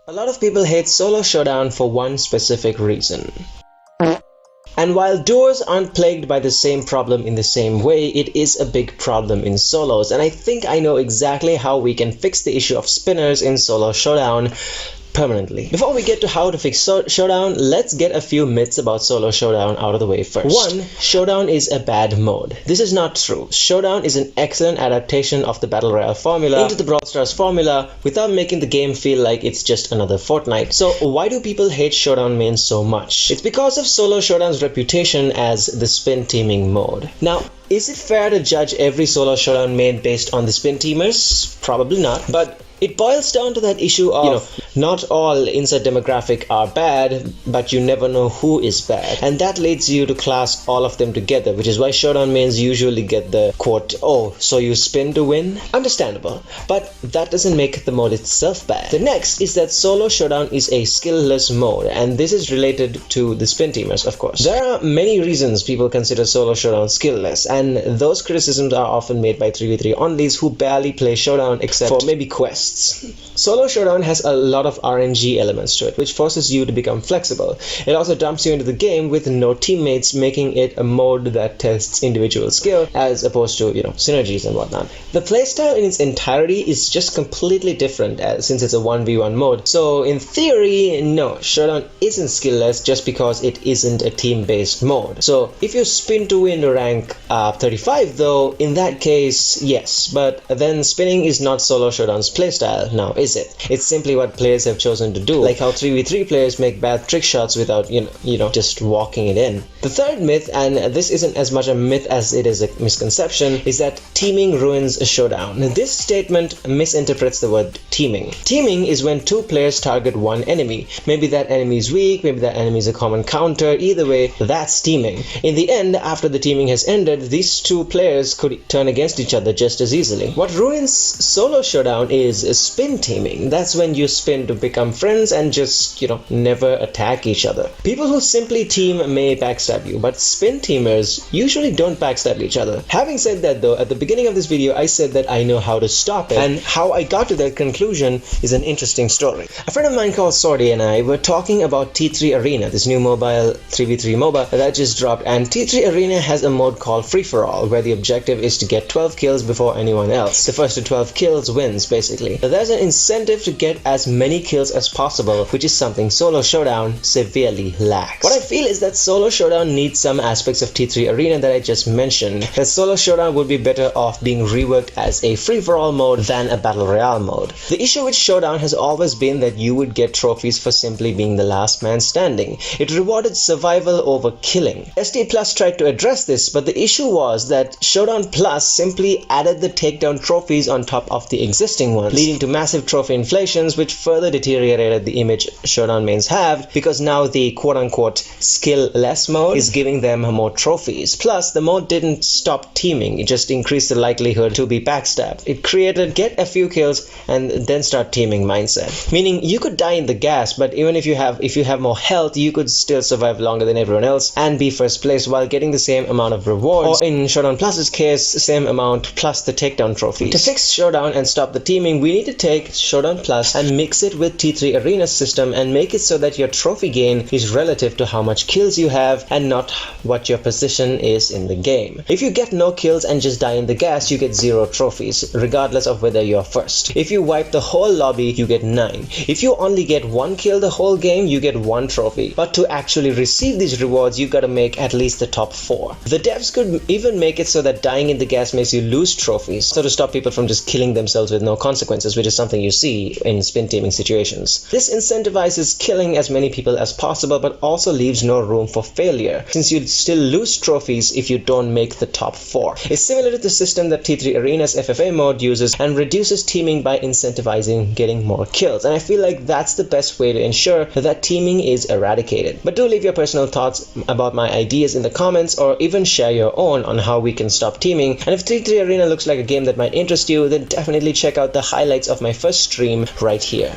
A lot of people hate Solo Showdown for one specific reason. And while duos aren't plagued by the same problem in the same way, it is a big problem in solos, and I think I know exactly how we can fix the issue of spinners in Solo Showdown permanently. Before we get to how to fix Showdown, let's get a few myths about Solo Showdown out of the way first. 1. Showdown is a bad mode. This is not true. Showdown is an excellent adaptation of the Battle Royale formula into the Brawl Stars formula without making the game feel like it's just another Fortnite. So why do people hate Showdown mains so much? It's because of Solo Showdown's reputation as the spin teaming mode. Now, is it fair to judge every Solo Showdown main based on the spin teamers? Probably not, but it boils down to that issue of, not all insert demographic are bad, but you never know who is bad. And that leads you to class all of them together, which is why Showdown mains usually get the quote, "Oh, so you spin to win?" Understandable, but that doesn't make the mode itself bad. The next is that Solo Showdown is a skill-less mode, and this is related to the spin teamers, of course. There are many reasons people consider Solo Showdown skill-less, and those criticisms are often made by 3v3 onlys who barely play Showdown except for maybe quests. Solo Showdown has a lot of RNG elements to it, which forces you to become flexible. It also dumps you into the game with no teammates, making it a mode that tests individual skill as opposed to, synergies and whatnot. The playstyle in its entirety is just completely different since it's a 1v1 mode. So in theory, no, Showdown isn't skill-less just because it isn't a team-based mode. So if you spin to win rank 35 though, in that case, yes, but then spinning is not Solo Showdown's playstyle now, is it? It's simply what players have chosen to do, like how 3v3 players make bad trick shots without, just walking it in. The third myth, and this isn't as much a myth as it is a misconception, is that teaming ruins a showdown. This statement misinterprets the word teaming. Teaming is when two players target one enemy. Maybe that enemy is weak, maybe that enemy is a common counter, either way, that's teaming. In the end, after the teaming has ended, these two players could turn against each other just as easily. What ruins Solo Showdown is spin teaming. That's when you spin to become friends and just, never attack each other. People who simply team may backstab you, but spin teamers usually don't backstab each other. Having said that though, at the beginning of this video I said that I know how to stop it, and how I got to that conclusion is an interesting story. A friend of mine called Sordy and I were talking about T3 Arena, this new mobile 3v3 MOBA that just dropped, and T3 Arena has a mode called Free For All, where the objective is to get 12 kills before anyone else. The first to 12 kills wins, basically. There's an incentive to get as many kills as possible, which is something Solo Showdown severely lacks. What I feel is that Solo Showdown needs some aspects of T3 Arena that I just mentioned. That Solo Showdown would be better off being reworked as a free-for-all mode than a Battle Royale mode. The issue with Showdown has always been that you would get trophies for simply being the last man standing. It rewarded survival over killing. ST Plus tried to address this, but the issue was that Showdown Plus simply added the takedown trophies on top of the existing ones, leading to massive trophy inflations, which further deteriorated the image Showdown mains have, because now the quote-unquote skill-less mode is giving them more trophies. Plus, the mode didn't stop teaming, it just increased the likelihood to be backstabbed. It created get a few kills and then start teaming mindset. Meaning you could die in the gas, but even if you have more health, you could still survive longer than everyone else and be first place while getting the same amount of rewards, or in Showdown Plus's case, the same amount plus the takedown trophies. To fix Showdown and stop the teaming, we need to take Showdown Plus and mix it with T3 Arena's system and make it so that your trophy gain is relative to how much kills you have and not what your position is in the game. If you get no kills and just die in the gas, you get 0 trophies, regardless of whether you're first. If you wipe the whole lobby, you get 9. If you only get 1 kill the whole game, you get 1 trophy. But to actually receive these rewards, you gotta make at least the top 4. The devs could even make it so that dying in the gas makes you lose trophies, so to stop people from just killing themselves with no consequences, which is something you see in spin teaming situations. This incentivizes killing as many people as possible, but also leaves no room for failure, since you'd still lose trophies if you don't make the top 4. It's similar to the system that T3 Arena's FFA mode uses and reduces teaming by incentivizing getting more kills, and I feel like that's the best way to ensure that teaming is eradicated. But do leave your personal thoughts about my ideas in the comments, or even share your own on how we can stop teaming. And if T3 Arena looks like a game that might interest you, then definitely check out the highlights of my first stream right here.